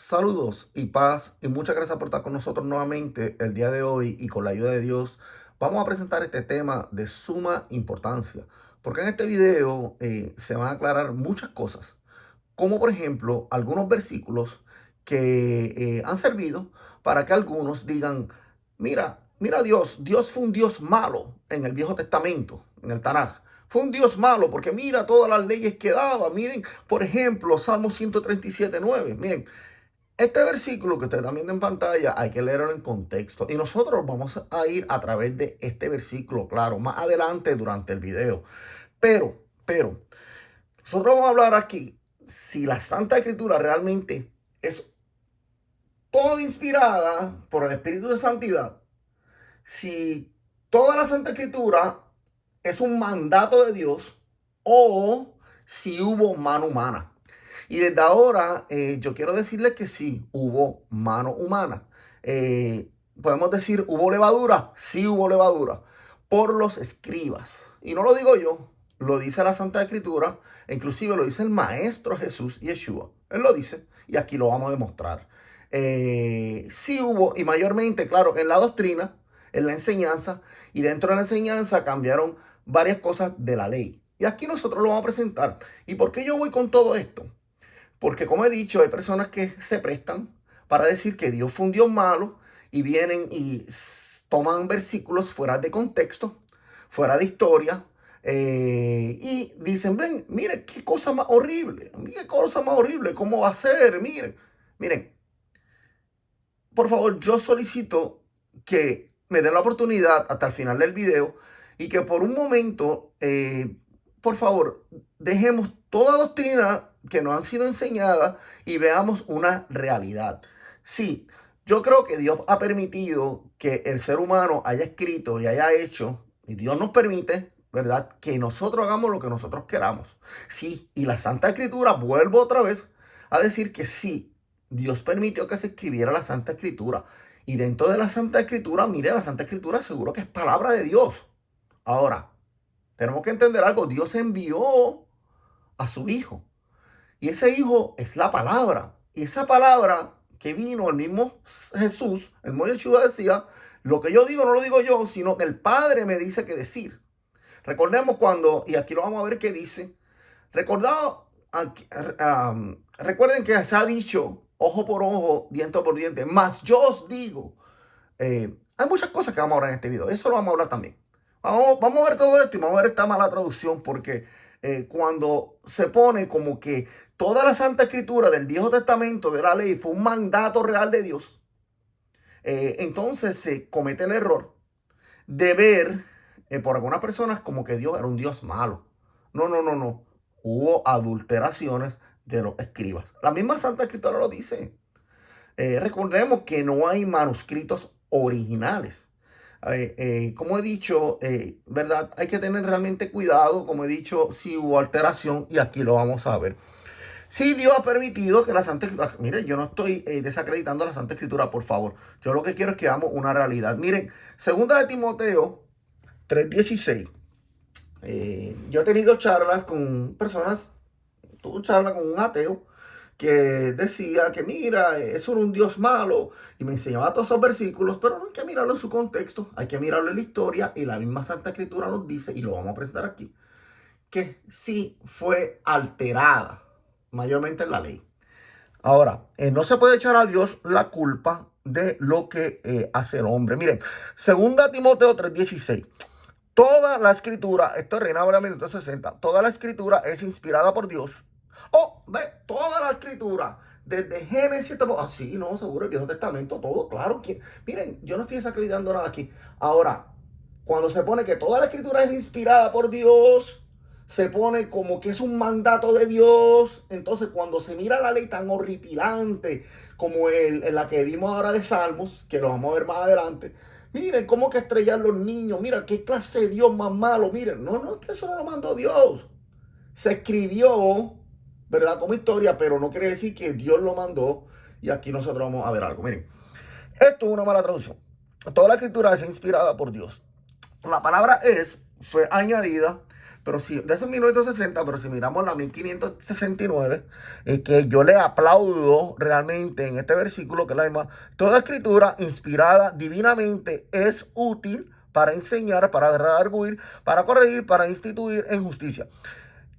Saludos y paz y muchas gracias por estar con nosotros nuevamente el día de hoy y con la ayuda de Dios vamos a presentar este tema de suma importancia porque en este video se van a aclarar muchas cosas como por ejemplo algunos versículos que han servido para que algunos digan, mira Dios fue un Dios malo en el Viejo Testamento, en el Tanaj. Fue un Dios malo porque mira todas las leyes que daba. Miren, por ejemplo, Salmo 137:9. Miren, este versículo que ustedes están viendo en pantalla hay que leerlo en contexto. Y nosotros vamos a ir a través de este versículo, claro, más adelante durante el video. Pero, nosotros vamos a hablar aquí si la Santa Escritura realmente es toda inspirada por el Espíritu de Santidad. Si toda la Santa Escritura es un mandato de Dios o si hubo mano humana. Y desde ahora yo quiero decirles que sí, hubo mano humana. Podemos decir, ¿hubo levadura? Sí hubo levadura. Por los escribas. Y no lo digo yo, lo dice la Santa Escritura. Inclusive lo dice el Maestro Jesús Yeshua. Él lo dice y aquí lo vamos a demostrar. Sí hubo, y mayormente, claro, en la doctrina, en la enseñanza, y dentro de la enseñanza cambiaron varias cosas de la ley. Y aquí nosotros lo vamos a presentar. ¿Y por qué yo voy con todo esto? Porque como he dicho, hay personas que se prestan para decir que Dios fue un Dios malo y vienen y toman versículos fuera de contexto, fuera de historia, y dicen, ven, miren, qué cosa más horrible, qué cosa más horrible, ¿cómo va a ser? Miren, por favor, yo solicito que me den la oportunidad hasta el final del video y que por un momento, por favor, dejemos toda doctrina que nos han sido enseñadas y veamos una realidad. Sí, yo creo que Dios ha permitido que el ser humano haya escrito y haya hecho, y Dios nos permite, ¿verdad?, que nosotros hagamos lo que nosotros queramos. Sí, y la Santa Escritura, vuelvo otra vez a decir que sí, Dios permitió que se escribiera la Santa Escritura. Y dentro de la Santa Escritura, mire, la Santa Escritura seguro que es palabra de Dios. Ahora, tenemos que entender algo. Dios envió a su Hijo. Y ese Hijo es la palabra. Y esa palabra que vino el mismo Jesús, el mismo Yeshua decía, lo que yo digo no lo digo yo, sino que el Padre me dice qué decir. Recordemos cuando, y aquí lo vamos a ver qué dice, recordado, recuerden que se ha dicho ojo por ojo, diente por diente, mas yo os digo, hay muchas cosas que vamos a hablar en este video, eso lo vamos a hablar también. Vamos a ver todo esto y vamos a ver esta mala traducción porque cuando se pone como que toda la Santa Escritura del Viejo Testamento de la ley fue un mandato real de Dios, entonces se comete el error de ver por algunas personas como que Dios era un Dios malo. No. Hubo adulteraciones de los escribas. La misma Santa Escritura lo dice. Recordemos que no hay manuscritos originales. Como he dicho, ¿verdad? Hay que tener realmente cuidado. Como he dicho, si hubo alteración y aquí lo vamos a ver. Si Dios ha permitido que la Santa Escritura, mire, yo no estoy desacreditando la Santa Escritura, por favor. Yo lo que quiero es que veamos una realidad. Miren, segunda de Timoteo 3:16. Yo he tenido charlas con personas, tuve charla con un ateo que decía que mira, eso era un Dios malo y me enseñaba todos esos versículos, pero no hay que mirarlo en su contexto, hay que mirarlo en la historia y la misma Santa Escritura nos dice, y lo vamos a presentar aquí, que sí fue alterada, mayormente en la ley. Ahora, no se puede echar a Dios la culpa de lo que hace el hombre. Miren, segunda Timoteo 3:16. Toda la escritura, esto es Reina Valera 1960, toda la escritura es inspirada por Dios. Oh, ve, toda la escritura, desde Génesis, sí, no, seguro, el Viejo Testamento, todo, claro. Miren, yo no estoy desacreditando nada aquí. Ahora, cuando se pone que toda la escritura es inspirada por Dios, se pone como que es un mandato de Dios. Entonces, cuando se mira la ley tan horripilante como la que vimos ahora de Salmos, que lo vamos a ver más adelante, miren cómo que estrellar los niños, mira qué clase de Dios más malo, miren, no, que eso no lo mandó Dios. Se escribió, ¿verdad? Como historia, pero no quiere decir que Dios lo mandó. Y aquí nosotros vamos a ver algo, miren. Esto es una mala traducción. Toda la escritura es inspirada por Dios. La palabra fue añadida pero si, de esos 1960, pero si miramos la 1569, que yo le aplaudo realmente en este versículo, que es la misma, toda escritura inspirada divinamente es útil para enseñar, para redarguir, para corregir, para instituir en justicia.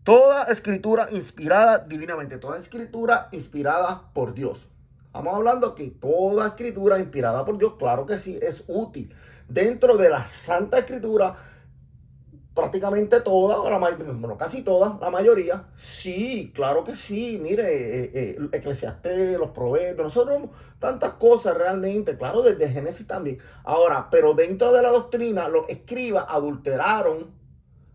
Toda escritura inspirada divinamente, toda escritura inspirada por Dios. Estamos hablando que toda escritura inspirada por Dios, claro que sí, es útil. Dentro de la Santa Escritura, prácticamente toda, o bueno, casi toda, la mayoría, sí, claro que sí. Mire, Eclesiastés, los Proverbios, nosotros tantas cosas realmente, claro, desde Génesis también. Ahora, pero dentro de la doctrina, los escribas adulteraron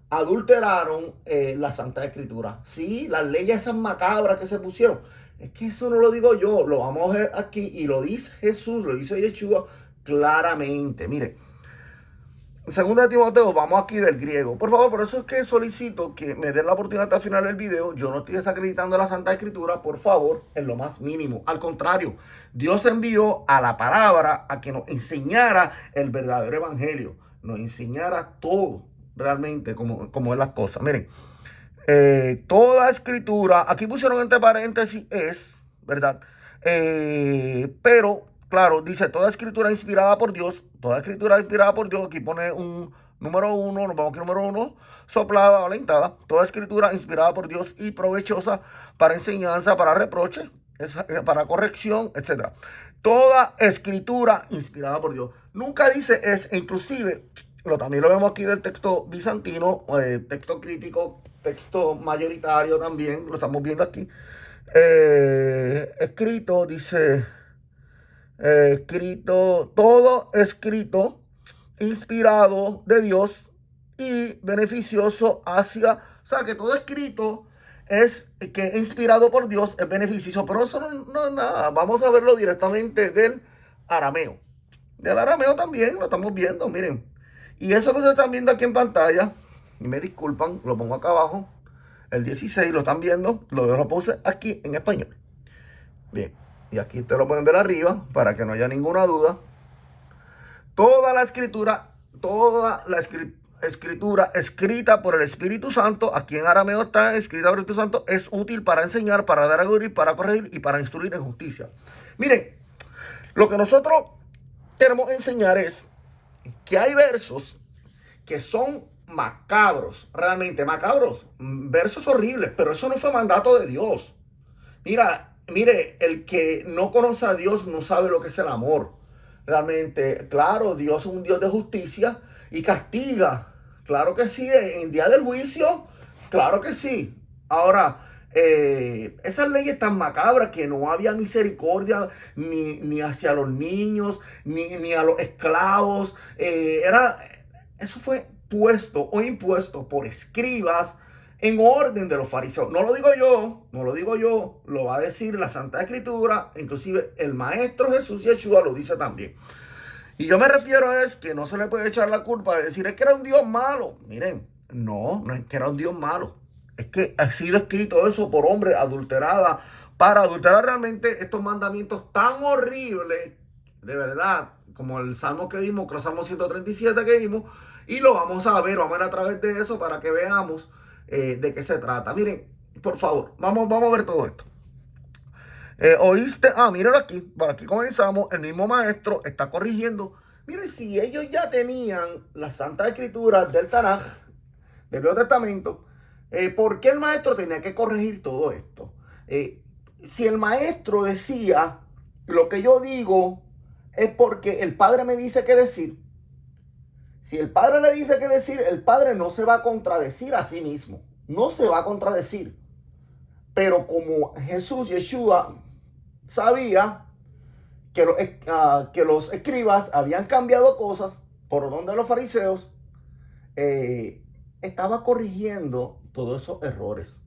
la Santa Escritura. Sí, las leyes esas macabras que se pusieron. Es que eso no lo digo yo, lo vamos a ver aquí y lo dice Jesús, lo dice Yeshua claramente. Mire, en 2 Timoteo, vamos aquí del griego. Por favor, por eso es que solicito que me den la oportunidad hasta el final del video. Yo no estoy desacreditando la Santa Escritura, por favor, en lo más mínimo. Al contrario, Dios envió a la palabra a que nos enseñara el verdadero evangelio. Nos enseñara todo realmente como es las cosas. Miren, toda escritura, aquí pusieron entre paréntesis es, ¿verdad? Pero, claro, dice toda escritura inspirada por Dios, toda escritura inspirada por Dios, aquí pone un número 1, nos vamos aquí número 1, soplada o alentada, toda escritura inspirada por Dios y provechosa para enseñanza, para reproche, para corrección, etcétera. Toda escritura inspirada por Dios. Nunca dice es, e inclusive, también lo vemos aquí del texto bizantino, texto crítico, texto mayoritario también, lo estamos viendo aquí. Escrito, dice, escrito, todo escrito, inspirado de Dios y beneficioso hacia, o sea, que todo escrito es que inspirado por Dios es beneficioso, pero eso no es nada. Vamos a verlo directamente del arameo. Del arameo también lo estamos viendo, miren. Y eso que ustedes están viendo aquí en pantalla, y me disculpan, lo pongo acá abajo, el 16 lo están viendo, lo puse aquí en español. Bien, y aquí ustedes lo pueden ver arriba para que no haya ninguna duda. Toda la escritura escrita por el Espíritu Santo, aquí en arameo está escrita por el Espíritu Santo, es útil para enseñar, para dar a corregir, para corregir y para instruir en justicia. Miren, lo que nosotros queremos enseñar es que hay versos que son macabros, realmente macabros, versos horribles, pero eso no fue mandato de Dios. Mire, el que no conoce a Dios no sabe lo que es el amor. Realmente, claro, Dios es un Dios de justicia y castiga. Claro que sí, en día del juicio, claro que sí. Ahora, esas leyes tan macabras que no había misericordia ni hacia los niños, ni a los esclavos. Eso fue puesto o impuesto por escribas en orden de los fariseos. No lo digo yo, lo va a decir la Santa Escritura, inclusive el Maestro Jesús Yeshua lo dice también. Y yo me refiero a es que no se le puede echar la culpa de decir es que era un Dios malo. Miren, no es que era un Dios malo. Es que ha sido escrito eso por hombre adulterada, para adulterar realmente estos mandamientos tan horribles, de verdad, como el Salmo que vimos, que el Salmo 137 que vimos, y lo vamos a ver a través de eso para que veamos de qué se trata. Miren, por favor, vamos a ver todo esto. Oíste, mírenlo aquí, por aquí comenzamos, el mismo maestro está corrigiendo. Miren, si ellos ya tenían las Santas Escrituras del Tanaj, del Nuevo Testamento, ¿por qué el maestro tenía que corregir todo esto? Si el maestro decía, lo que yo digo es porque el Padre me dice qué decir. Si el Padre le dice qué decir, el Padre no se va a contradecir a sí mismo. No se va a contradecir. Pero como Jesús, Yeshua, sabía que los escribas habían cambiado cosas por donde los fariseos, estaba corrigiendo todos esos errores.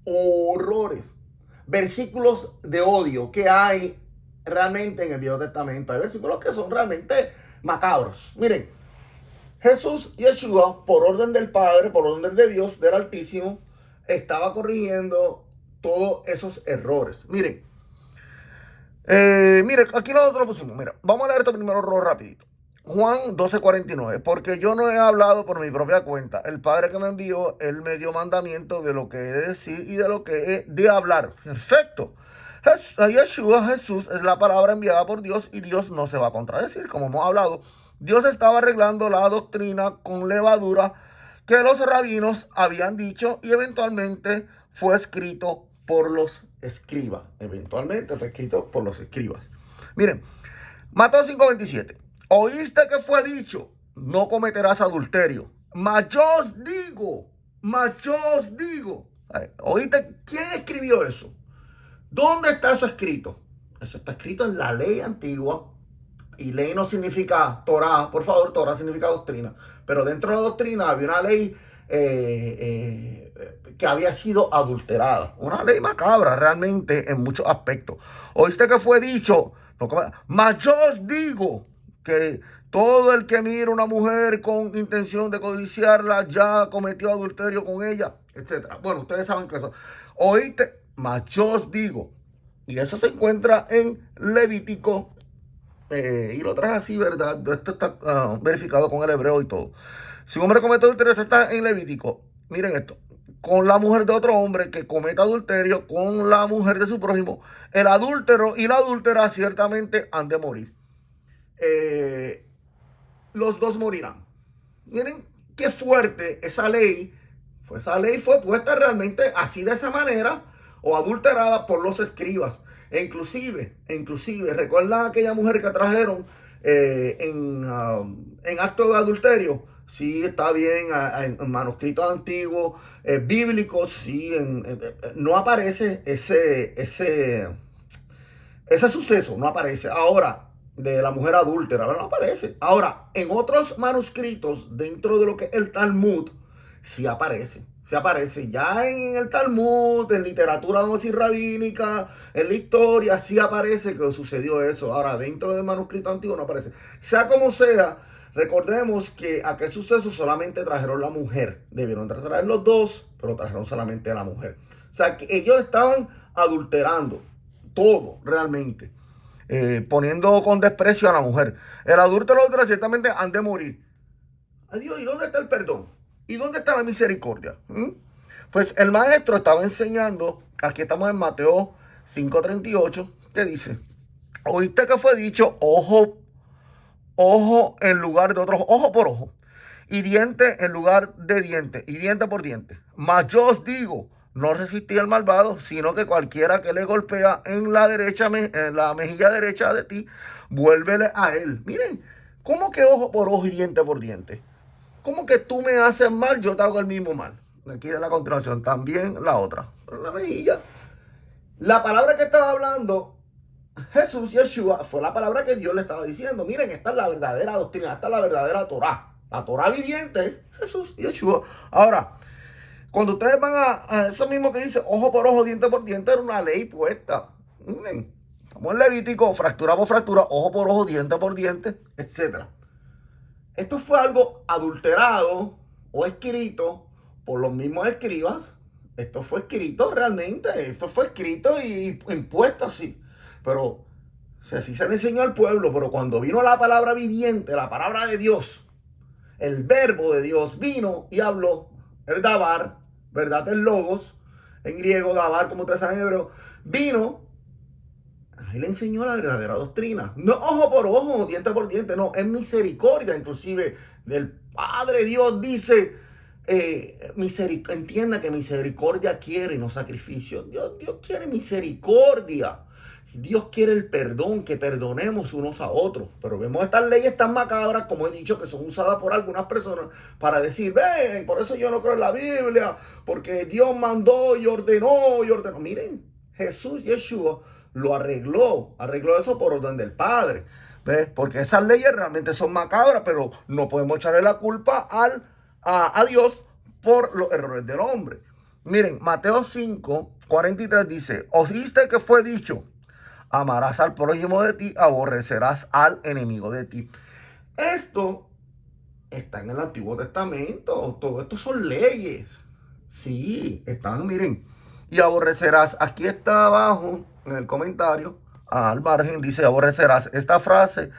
Horrores. Versículos de odio que hay realmente en el Viejo Testamento. Hay versículos que son realmente macabros. Miren, Jesús, Yeshua, por orden del Padre, por orden de Dios, del Altísimo, estaba corrigiendo todos esos errores. Miren, aquí nosotros lo pusimos. Mira, vamos a leer esto primero rapidito. Juan 12:49, porque yo no he hablado por mi propia cuenta. El Padre que me envió, Él me dio mandamiento de lo que he de decir y de lo que he de hablar. Perfecto. Yeshua, Jesús, es la palabra enviada por Dios y Dios no se va a contradecir, como hemos hablado. Dios estaba arreglando la doctrina con levadura que los rabinos habían dicho y eventualmente fue escrito por los escribas. Eventualmente fue escrito por los escribas. Miren, Mateo 5:27. Oíste que fue dicho, no cometerás adulterio. Mas yo os digo. ¿Oíste? ¿Quién escribió eso? ¿Dónde está eso escrito? Eso está escrito en la ley antigua. Y ley no significa Torah, por favor, Torah significa doctrina. Pero dentro de la doctrina había una ley que había sido adulterada. Una ley macabra realmente en muchos aspectos. Oíste que fue dicho, no, mas yo os digo que todo el que mira a una mujer con intención de codiciarla ya cometió adulterio con ella, etc. Bueno, ustedes saben que eso. Oíste, mas yo os digo. Y eso se encuentra en Levítico. Y lo traje así, ¿verdad? Esto está verificado con el hebreo y todo. Si un hombre comete adulterio, esto está en Levítico. Miren esto. Con la mujer de otro hombre que cometa adulterio con la mujer de su prójimo, el adúltero y la adúltera ciertamente han de morir. Los dos morirán. Miren qué fuerte esa ley. Esa ley fue puesta realmente así de esa manera o adulterada por los escribas. Inclusive, ¿recuerdan aquella mujer que trajeron en acto de adulterio? Sí, está bien, en manuscritos antiguos, bíblicos, sí, no aparece ese suceso, no aparece. Ahora, de la mujer adúltera, no aparece. Ahora, en otros manuscritos, dentro de lo que es el Talmud, sí aparece. Se aparece ya en el Talmud, en literatura, vamos a decir, rabínica, en la historia, sí aparece que sucedió eso. Ahora, dentro del manuscrito antiguo no aparece. Sea como sea, recordemos que aquel suceso solamente trajeron la mujer. Debieron traer los dos, pero trajeron solamente a la mujer. O sea, que ellos estaban adulterando todo realmente. Poniendo con desprecio a la mujer. El adúltero y la adúltera ciertamente han de morir. Adiós, ¿y dónde está el perdón? ¿Y dónde está la misericordia? Pues el maestro estaba enseñando, aquí estamos en Mateo 5:38, que dice, oíste que fue dicho, ojo en lugar de otro, ojo por ojo, y diente en lugar de diente, y diente por diente. Mas yo os digo, no resistí al malvado, sino que cualquiera que le golpea en la derecha, en la mejilla derecha de ti, vuélvele a él. Miren, ¿cómo que ojo por ojo y diente por diente? ¿Cómo que tú me haces mal, yo te hago el mismo mal? Aquí de la continuación, también la otra, la mejilla. La palabra que estaba hablando Jesús, Yeshua, fue la palabra que Dios le estaba diciendo. Miren, esta es la verdadera doctrina, esta es la verdadera Torah. La Torah viviente es Jesús, Yeshua. Ahora, cuando ustedes van a eso mismo que dice ojo por ojo, diente por diente, era una ley puesta. Miren, estamos en Levítico, fractura por fractura, ojo por ojo, diente por diente, etc. Esto fue algo adulterado o escrito por los mismos escribas. Esto fue escrito realmente, esto fue escrito y impuesto así. Pero, o sea, así se le enseñó al pueblo, pero cuando vino la palabra viviente, la palabra de Dios, el verbo de Dios vino y habló, el dabar, ¿verdad? El logos, en griego, dabar, como ustedes saben en hebreo, vino, ahí le enseñó la verdadera doctrina. No ojo por ojo, diente por diente, no, es misericordia. Inclusive, el Padre Dios dice, entienda que misericordia quiere y no sacrificio. Dios quiere misericordia. Dios quiere el perdón, que perdonemos unos a otros. Pero vemos estas leyes tan macabras, como he dicho, que son usadas por algunas personas para decir, ven, por eso yo no creo en la Biblia, porque Dios mandó y ordenó. Miren, Jesús, Yeshua, lo arregló eso por orden del Padre. ¿Ves? Porque esas leyes realmente son macabras, pero no podemos echarle la culpa a Dios por los errores del hombre. Miren, Mateo 5:43 dice, oíste que fue dicho, amarás al prójimo de ti, aborrecerás al enemigo de ti. Esto está en el Antiguo Testamento. Todo esto son leyes. Sí, están, miren. Y aborrecerás. Aquí está abajo, en el comentario, al margen, dice aborrecerás. Esta frase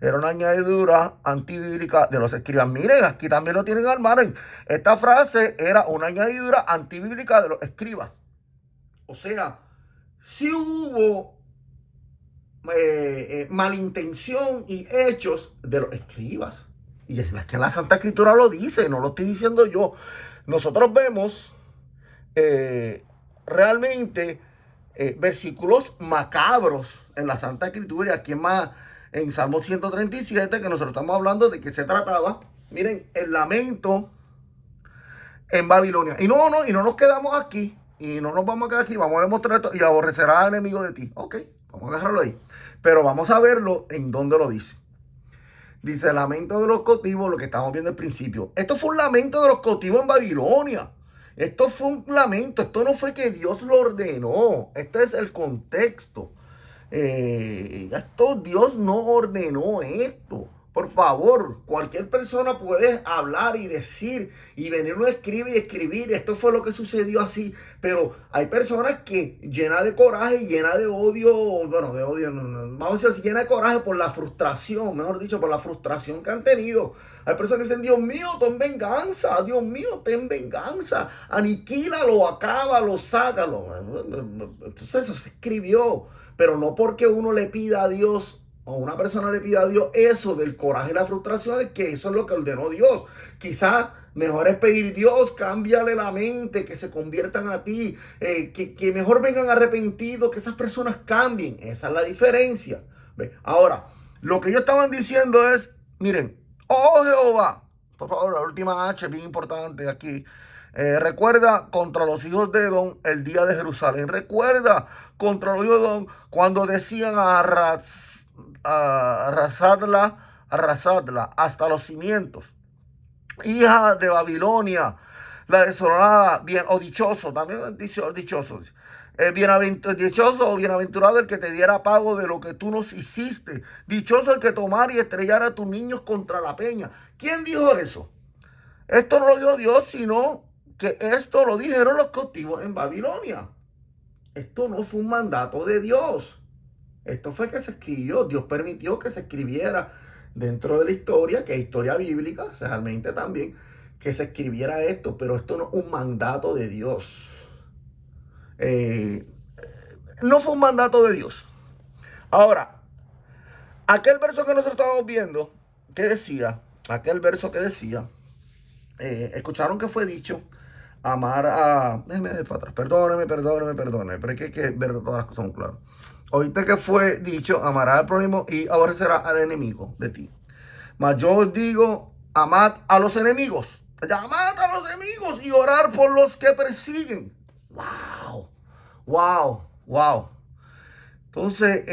Era una añadidura antibíblica de los escribas. Miren, aquí también lo tienen al margen. Esta frase era una añadidura antibíblica de los escribas. O sea, si hubo malintención y hechos de los escribas. Y es que la Santa Escritura lo dice, no lo estoy diciendo yo. Nosotros vemos realmente versículos macabros en la Santa Escritura. Y aquí en Salmo 137, que nosotros estamos hablando de que se trataba, miren, el lamento en Babilonia. Y no nos quedamos aquí. Y no nos vamos a quedar aquí. Vamos a demostrar esto. Y aborrecerá al enemigo de ti. Ok, vamos a dejarlo ahí. Pero vamos a verlo en donde lo dice. Dice, lamento de los cautivos, lo que estamos viendo al principio. Esto fue un lamento de los cautivos en Babilonia. Esto fue un lamento. Esto no fue que Dios lo ordenó. Este es el contexto. Dios no ordenó esto. Por favor, cualquier persona puede hablar y decir y venir uno escribe y escribir. Esto fue lo que sucedió así. Pero hay personas que llena de coraje, llena de odio, bueno, de odio, vamos a decir, llena de coraje por la frustración, mejor dicho, por la frustración que han tenido. Hay personas que dicen, Dios mío, ten venganza, Dios mío, ten venganza, aniquílalo, acábalo, sácalo. Entonces eso se escribió, pero no porque uno le pida a Dios o una persona le pida a Dios eso del coraje y la frustración, es que eso es lo que ordenó Dios. Quizás mejor es pedir, Dios, cámbiale la mente, que se conviertan a ti, que mejor vengan arrepentidos, que esas personas cambien. Esa es la diferencia. ¿Ve? Ahora, lo que ellos estaban diciendo es, miren, oh Jehová, por favor, la última H, bien importante aquí. Recuerda contra los hijos de Edom el día de Jerusalén. Recuerda contra los hijos de Edom cuando decían arrasadla hasta los cimientos. Hija de Babilonia, la desolada, bien, o dichoso, también dichoso. Dichoso o bienaventurado el que te diera pago de lo que tú nos hiciste. Dichoso el que tomara y estrellara a tus niños contra la peña. ¿Quién dijo eso? Esto no lo dijo Dios, sino que esto lo dijeron los cautivos en Babilonia. Esto no fue un mandato de Dios. Esto fue que se escribió. Dios permitió que se escribiera dentro de la historia, que es historia bíblica, realmente también, que se escribiera esto. Pero esto no es un mandato de Dios. No fue un mandato de Dios. Ahora, aquel verso que nosotros estábamos viendo, que decía, escucharon que fue dicho, amar a... Déjeme ver para atrás. Perdóneme. Pero hay que ver todas las cosas claras. Oíste que fue dicho, amarás al prójimo y aborrecerás al enemigo de ti. Mas yo os digo, amad a los enemigos. Amad a los enemigos y orar por los que persiguen. Wow. Entonces,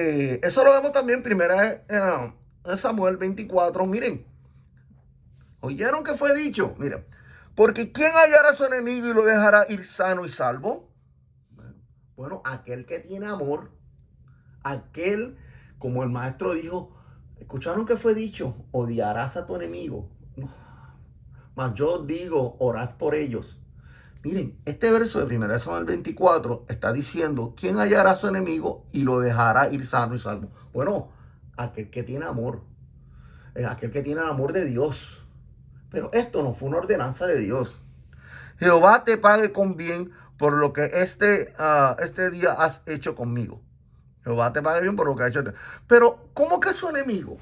eso lo vemos también primera en Samuel 24. Miren, ¿oyeron que fue dicho? Miren, porque ¿quién hallará a su enemigo y lo dejará ir sano y salvo? Bueno, aquel que tiene amor, aquel, como el maestro dijo, ¿escucharon que fue dicho? Odiarás a tu enemigo. Mas yo digo, orad por ellos. Miren, este verso de 1 Samuel 24 está diciendo, ¿quién hallará a su enemigo y lo dejará ir sano y salvo? Bueno, aquel que tiene amor, aquel que tiene el amor de Dios. Pero esto no fue una ordenanza de Dios. Jehová te pague con bien por lo que este día has hecho conmigo. Jehová te pague bien por lo que ha hecho. Pero, ¿cómo que es su enemigo?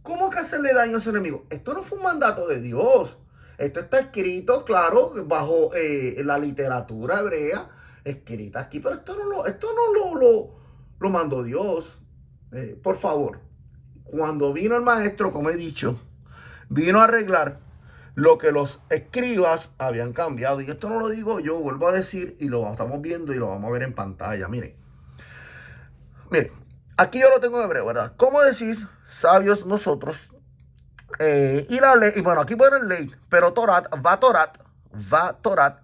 ¿Cómo que hacerle daño a su enemigo? Esto no fue un mandato de Dios. Esto está escrito, claro, bajo la literatura hebrea, escrita aquí, pero esto no lo mandó Dios. Por favor, cuando vino el maestro, como he dicho, vino a arreglar lo que los escribas habían cambiado. Y esto no lo digo yo, vuelvo a decir, y lo estamos viendo y lo vamos a ver en pantalla. Miren, aquí yo lo tengo en hebreo, ¿verdad? ¿Cómo decís, sabios nosotros? Y la ley, y bueno, aquí pone ley, pero Torat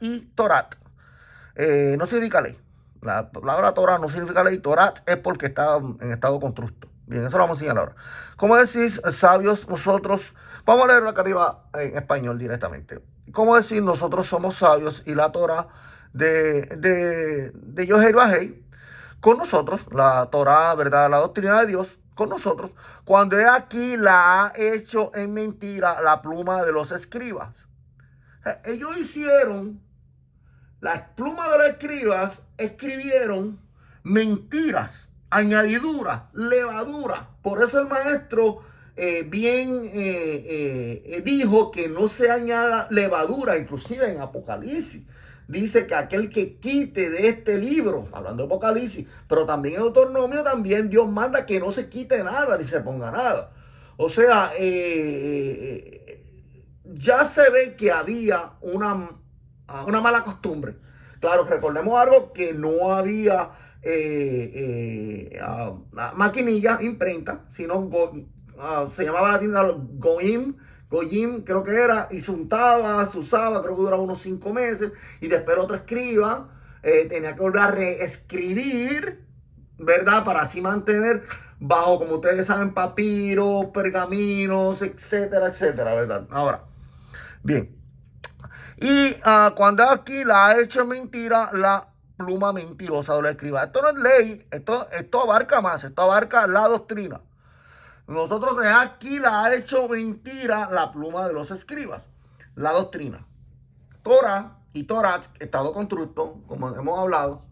y Torat no significa ley. La palabra Torah no significa ley. Torat es porque está en estado constructo. Bien, eso lo vamos a enseñar ahora. ¿Cómo decís, sabios nosotros? Vamos a leerlo acá arriba en español directamente. ¿Cómo decir nosotros somos sabios y la Torah de Yohei Bajei con nosotros, la Torah, verdad, la doctrina de Dios, con nosotros, cuando he aquí la ha hecho en mentira la pluma de los escribas. Ellos hicieron, las plumas de los escribas escribieron mentiras, añadiduras, levadura. Por eso el maestro dijo que no se añada levadura, inclusive en Apocalipsis. Dice que aquel que quite de este libro, hablando de Apocalipsis, pero también en Deuteronomio, también Dios manda que no se quite nada ni se ponga nada. O sea, ya se ve que había una mala costumbre. Claro, recordemos algo, que no había maquinilla, imprenta, sino se llamaba la tienda Goyim, creo que era, y se untaba, se usaba, creo que duraba unos 5 meses, y después otro escriba tenía que volver a reescribir, ¿verdad? Para así mantener bajo, como ustedes saben, papiros, pergaminos, etcétera, etcétera, ¿verdad? Ahora, bien. Y cuando aquí la ha hecho mentira la pluma mentirosa de los escribas. Esto no es ley, esto abarca más, esto abarca la doctrina. Nosotros aquí la ha hecho mentira la pluma de los escribas, la doctrina. Torah y Torat, estado constructo, como hemos hablado,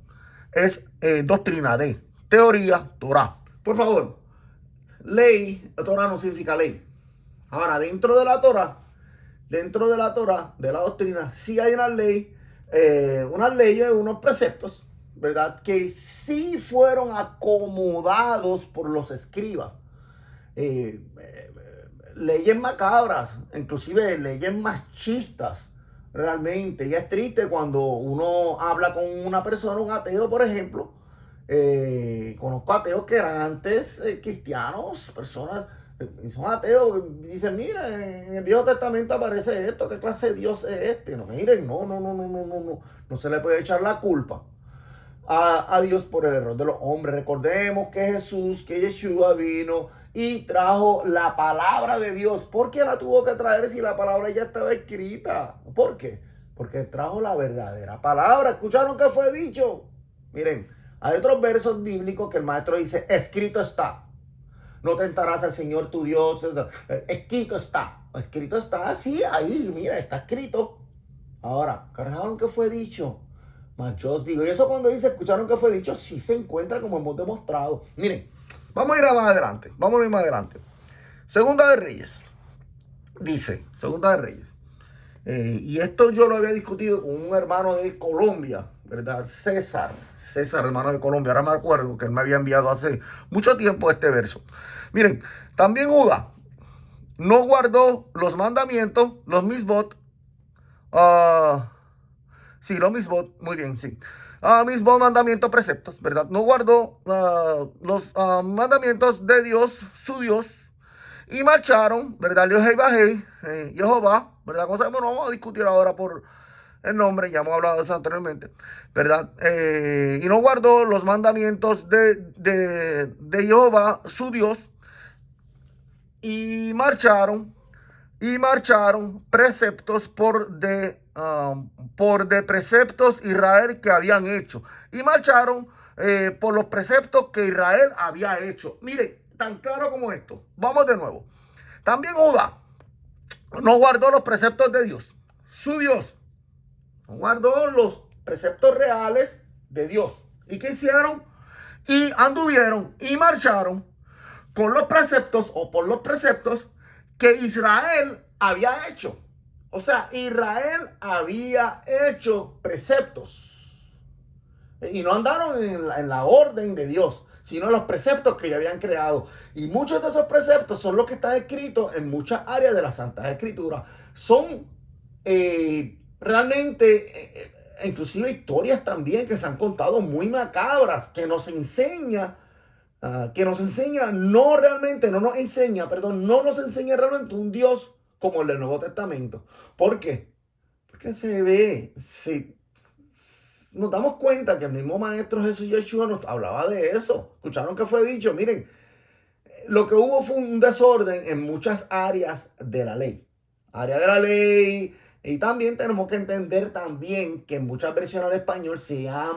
es doctrina de teoría, Torah. Por favor, ley, Torah no significa ley. Ahora, dentro de la Torah, de la doctrina, sí hay unas leyes, unos preceptos, ¿verdad? Que sí fueron acomodados por los escribas. Leyes macabras, inclusive leyes machistas, realmente. Y es triste cuando uno habla con una persona, un ateo, por ejemplo. Conozco ateos que eran antes cristianos, personas, son ateos, dicen, mira, en el Viejo Testamento aparece esto, ¿qué clase de Dios es este? No, miren, no se le puede echar la culpa a Dios por el error de los hombres. Recordemos que Jesús, que Yeshua vino y trajo la palabra de Dios. ¿Por qué la tuvo que traer si la palabra ya estaba escrita? ¿Por qué? Porque trajo la verdadera palabra. ¿Escucharon qué fue dicho? Miren, hay otros versos bíblicos que el maestro dice, escrito está. No tentarás al Señor tu Dios. Escrito está. Escrito está, sí, ahí, mira, está escrito. Ahora, ¿escucharon qué fue dicho? Mas yo os digo, y eso cuando dice, ¿escucharon qué fue dicho? Sí se encuentra como hemos demostrado. Miren, vamos a ir más adelante. Vamos a ir más adelante. Segunda de Reyes. Dice, Segunda de Reyes. Y esto yo lo había discutido con un hermano de Colombia, ¿verdad? César, hermano de Colombia. Ahora me acuerdo que él me había enviado hace mucho tiempo este verso. Miren, también Judá no guardó los mandamientos, los misbot. Sí, los misbot, muy bien, sí. Misbot, mandamientos, preceptos, ¿verdad? No guardó los mandamientos de Dios, su Dios, y marcharon, ¿verdad? Jehová, ¿verdad? Cosa que no vamos a discutir ahora por el nombre, ya hemos hablado de eso anteriormente, ¿verdad? Y no guardó los mandamientos de Jehová, su Dios, y marcharon preceptos por de preceptos Israel que habían hecho, y marcharon por los preceptos que Israel había hecho. Miren, tan claro como esto. Vamos de nuevo. También Judá no guardó los preceptos de Dios, su Dios. No guardó los preceptos reales de Dios. ¿Y qué hicieron? Y anduvieron y marcharon con los preceptos o por los preceptos que Israel había hecho. O sea, Israel había hecho preceptos. Y no andaron en la orden de Dios, sino en los preceptos que ya habían creado. Y muchos de esos preceptos son los que están escritos en muchas áreas de la Santa Escritura. Son realmente, inclusive historias también que se han contado muy macabras, que nos enseña no nos enseña realmente un Dios como el del Nuevo Testamento. ¿Por qué? Porque nos damos cuenta que el mismo Maestro Jesús Yeshua nos hablaba de eso. Escucharon que fue dicho, miren, lo que hubo fue un desorden en muchas áreas de la ley. Y también tenemos que entender también que en muchas versiones al español se ha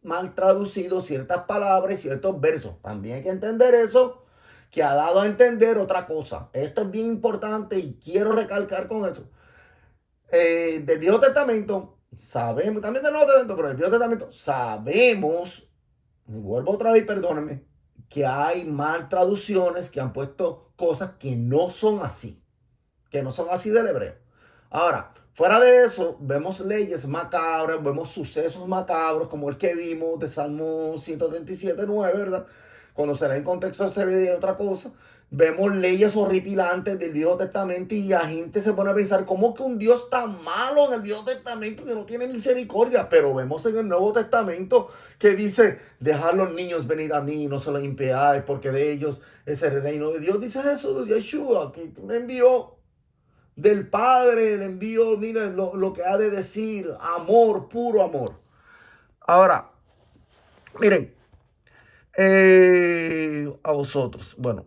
mal traducido ciertas palabras y ciertos versos. También hay que entender eso, que ha dado a entender otra cosa. Esto es bien importante y quiero recalcar con eso. Del Viejo Testamento sabemos, también del Nuevo Testamento, pero del Viejo Testamento sabemos, y vuelvo otra vez, perdónenme, que hay mal traducciones que han puesto cosas que no son así del hebreo. Ahora, fuera de eso, vemos leyes macabras, vemos sucesos macabros, como el que vimos de Salmo 137:9, ¿verdad? Cuando se da en contexto se ve otra cosa. Vemos leyes horripilantes del Viejo Testamento y la gente se pone a pensar, ¿cómo que un Dios tan malo en el Viejo Testamento que no tiene misericordia? Pero vemos en el Nuevo Testamento que dice, dejad los niños venir a mí, no se los impedáis, porque de ellos es el reino de Dios. Dice Jesús, Yeshua, que me envió del Padre, le envío, miren lo que ha de decir, amor, puro amor. Ahora, miren, a vosotros, bueno,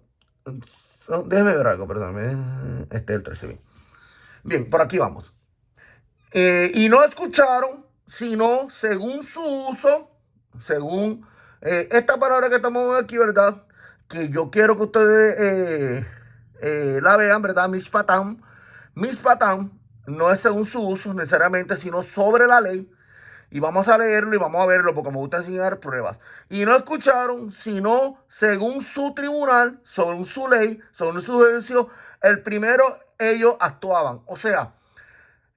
déjenme ver algo, perdón, este es el 13, bien. Bien, por aquí vamos. Y no escucharon, sino según su uso, según esta palabra que estamos aquí, ¿verdad? Que yo quiero que ustedes la vean, ¿verdad? Mishpatam. Mishpatam no es según su uso necesariamente, sino sobre la ley. Y vamos a leerlo y vamos a verlo porque me gusta enseñar pruebas. Y no escucharon, sino según su tribunal, según su ley, según su juicio, el primero ellos actuaban. O sea,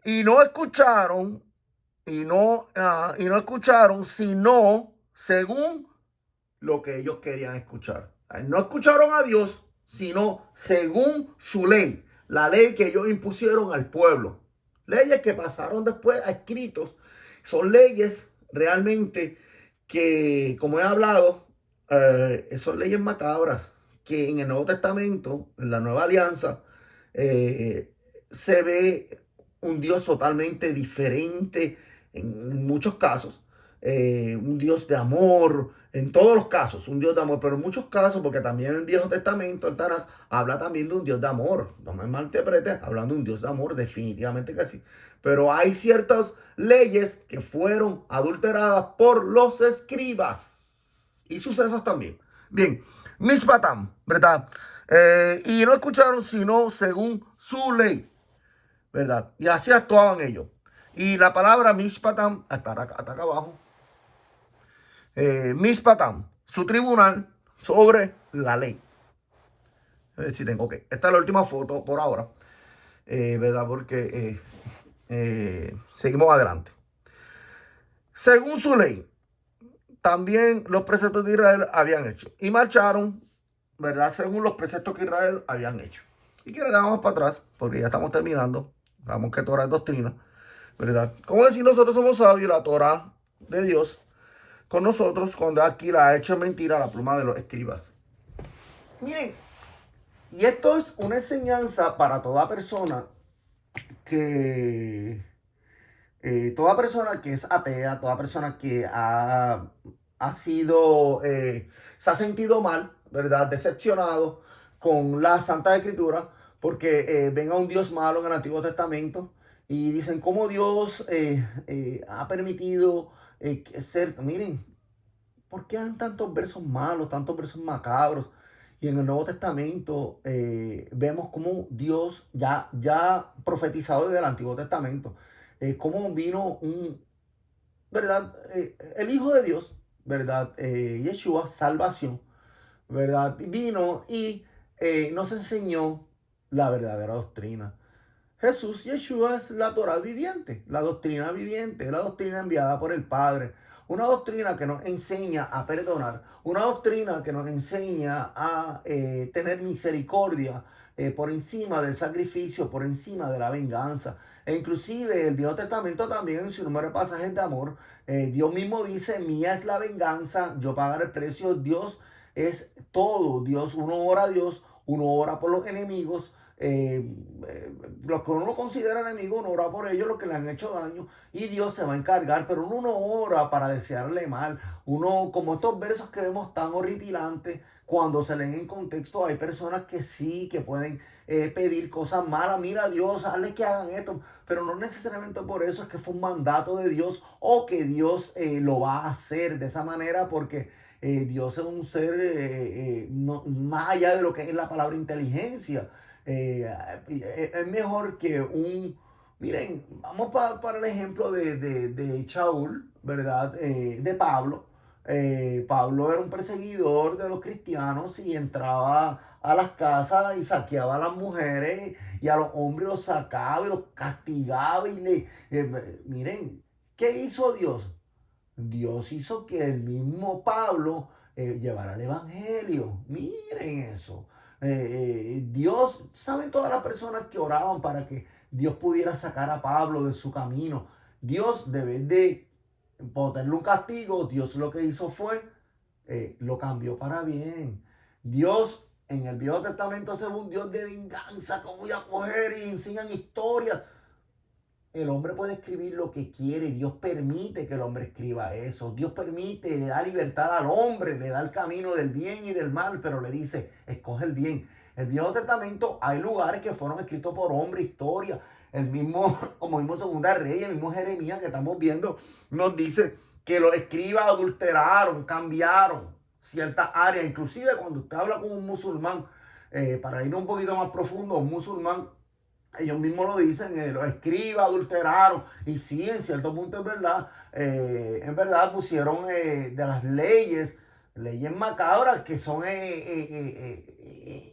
y no escucharon, y no escucharon, sino según lo que ellos querían escuchar. No escucharon a Dios, sino según su ley, la ley que ellos impusieron al pueblo. Leyes que pasaron después a escritos. Son leyes realmente que, como he hablado, son leyes macabras que en el Nuevo Testamento, en la Nueva Alianza, se ve un Dios totalmente diferente en muchos casos. Un Dios de amor, en todos los casos, un Dios de amor, pero en muchos casos, porque también en el Viejo Testamento, el Tanaj, habla también de un Dios de amor. No me malinterpretes, hablando de un Dios de amor, definitivamente que sí. Pero hay ciertas leyes que fueron adulteradas por los escribas y sucesos también. Bien, Mishpatam, ¿verdad? Y no escucharon sino según su ley, ¿verdad? Y así actuaban ellos. Y la palabra Mishpatam, hasta acá abajo, Mishpatam, su tribunal sobre la ley. A ver si tengo que. Esta es la última foto por ahora, ¿verdad? Porque seguimos adelante. Según su ley, también los preceptos de Israel habían hecho. Y marcharon, ¿verdad? Según los preceptos que Israel habían hecho. Y que le damos para atrás, porque ya estamos terminando. Vamos que Torah es doctrina, ¿verdad? Como decir, nosotros somos sabios, la Torah de Dios con nosotros, cuando aquí la ha hecho mentira la pluma de los escribas. Miren, y esto es una enseñanza para toda persona que toda persona que es atea, toda persona que ha sido, se ha sentido mal, ¿verdad? Decepcionado con la Santa Escritura, porque ven a un Dios malo en el Antiguo Testamento y dicen cómo Dios ha permitido ser, miren, ¿por qué hay tantos versos malos, tantos versos macabros? Y en el Nuevo Testamento vemos cómo Dios ya profetizado desde el Antiguo Testamento, cómo vino ¿verdad? El Hijo de Dios, ¿verdad? Yeshua, salvación, ¿verdad? Vino y nos enseñó la verdadera doctrina. Jesús, Yeshua, es la Torah viviente, la doctrina viviente, la doctrina enviada por el Padre. Una doctrina que nos enseña a perdonar, una doctrina que nos enseña a tener misericordia por encima del sacrificio, por encima de la venganza. E inclusive el Viejo Testamento también en su número de pasajes de amor, Dios mismo dice, mía es la venganza, yo pagaré el precio. Dios es todo. Dios, uno ora a Dios, uno ora por los enemigos, los que uno considera enemigos, uno ora por ellos, los que le han hecho daño, y Dios se va a encargar, pero uno no ora para desearle mal. Uno, como estos versos que vemos tan horripilantes, cuando se leen en contexto, hay personas que sí, que pueden pedir cosas malas. Mira, Dios, hazle que hagan esto, pero no necesariamente por eso es que fue un mandato de Dios o que Dios lo va a hacer de esa manera, porque Dios es un ser más allá de lo que es la palabra inteligencia. Es mejor que un... Miren, vamos para el ejemplo de Shaul, ¿verdad? De Pablo. Pablo era un perseguidor de los cristianos y entraba a las casas y saqueaba a las mujeres y a los hombres los sacaba y los castigaba y miren, ¿qué hizo Dios? Dios hizo que el mismo Pablo llevara el evangelio. Miren eso. Dios, ¿saben todas las personas que oraban para que Dios pudiera sacar a Pablo de su camino? Dios, de vez de ponerle un castigo, Dios lo que hizo fue, lo cambió para bien. Dios, en el Viejo Testamento, se ve un Dios de venganza, como voy a coger y enseñan historias. El hombre puede escribir lo que quiere. Dios permite que el hombre escriba eso. Dios permite, le da libertad al hombre, le da el camino del bien y del mal, pero le dice, escoge el bien. El Viejo Testamento hay lugares que fueron escritos por hombres, historia. El mismo, como vimos Segunda Reyes, el mismo Jeremías que estamos viendo, nos dice que los escribas adulteraron, cambiaron ciertas áreas. Inclusive cuando usted habla con un musulmán, para ir un poquito más profundo, un musulmán, ellos mismos lo dicen, los escribas adulteraron, y sí, en cierto punto en verdad pusieron de las leyes macabras que son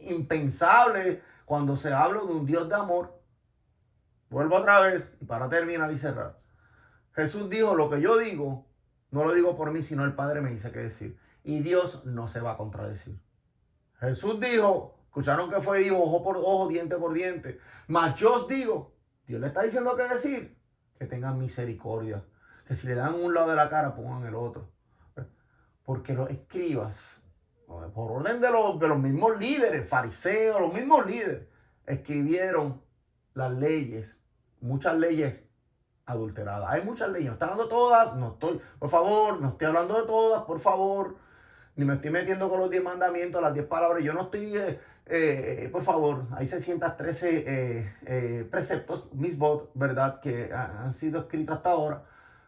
impensables cuando se habla de un Dios de amor. Vuelvo otra vez, y para terminar y cerrar. Jesús dijo, lo que yo digo, no lo digo por mí, sino el Padre me dice qué decir. Y Dios no se va a contradecir. Jesús dijo, escucharon que fue, dijo, ojo por ojo, diente por diente. Mas yo os digo, Dios le está diciendo qué decir, que tengan misericordia. Que si le dan un lado de la cara, pongan el otro. Porque los escribas, por orden de los mismos líderes, fariseos, los mismos líderes, escribieron las leyes, muchas leyes adulteradas. Hay muchas leyes, no estoy hablando de todas, por favor, no estoy hablando de todas, por favor, ni me estoy metiendo con los 10 mandamientos, las 10 palabras. Yo no estoy, por favor, hay 613 preceptos, misbot, ¿verdad?, que han sido escritos hasta ahora.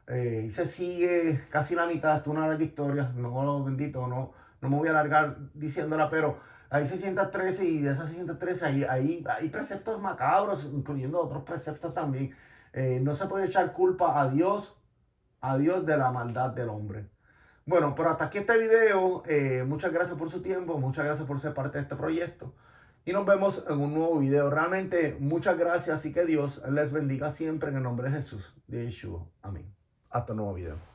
Y se sigue casi la mitad, hasta una de las historias. No, bendito, no me voy a alargar diciéndola, pero hay 613 y de esas 613 hay preceptos macabros, incluyendo otros preceptos también. No se puede echar culpa a Dios de la maldad del hombre. Bueno, pero hasta aquí este video. Muchas gracias por su tiempo, muchas gracias por ser parte de este proyecto. Y nos vemos en un nuevo video. Realmente muchas gracias y que Dios les bendiga siempre en el nombre de Jesús, de Yeshua. Amén. Hasta un nuevo video.